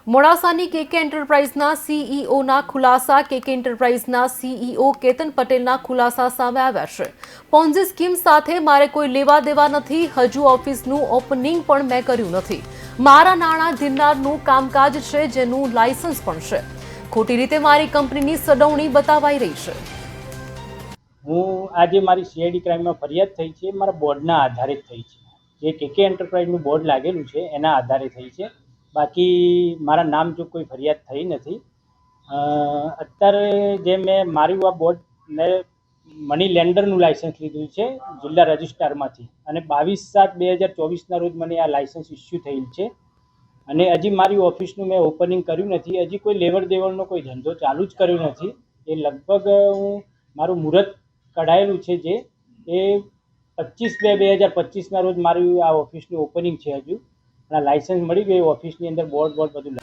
મોડાસાની કેકે એન્ટરપ્રાઇઝના સીઈઓના ખુલાસા કેકે એન્ટરપ્રાઇઝના CEO Ketan પટેલના ખુલાસા સામે આવ્યા છે। પોન્ઝી સ્કીમ સાથે મારે કોઈ લેવા દેવા નથી। હજુ ઓફિસનું ઓપનિંગ પણ મેં કર્યું નથી। મારા નાણાં ધીરનારનું કામકાજ છે જેનું લાયસન્સ પણ છે। ખોટી રીતે મારી કંપનીની સડવણી બતાવાઈ રહી છે। હું આજે મારી સીઆઈડી ક્રાઇમમાં ફરિયાદ થઈ છે મારા બોર્ડના આધારે થઈ છે। જે કેકે એન્ટરપ્રાઇઝનું બોર્ડ લાગેલું છે એના આધારે થઈ છે। બાકી મારા નામ જો કોઈ ફરિયાદ થઈ નથી। અત્યારે જે મેં મારું આ બોર્ડ મેં મની લેન્ડરનું લાઇસન્સ લીધું છે જિલ્લા રજિસ્ટ્રારમાંથી અને 22/7/2024ના રોજ મને આ લાઇસન્સ ઇસ્યુ થયેલ છે અને હજી મારી ઓફિસનું મેં ઓપનિંગ કર્યું નથી। હજી કોઈ લેવડ દેવડનો કોઈ ધંધો ચાલુ જ કર્યો નથી। એ લગભગ હું મારું મુહૂર્ત કઢાયેલું છે જે એ 25/2/2025ના રોજ મારું આ ઓફિસનું ઓપનિંગ છે। હજુ લાઇસન્સ મળી ગયું, ઓફિસની અંદર બોર્ડ બધું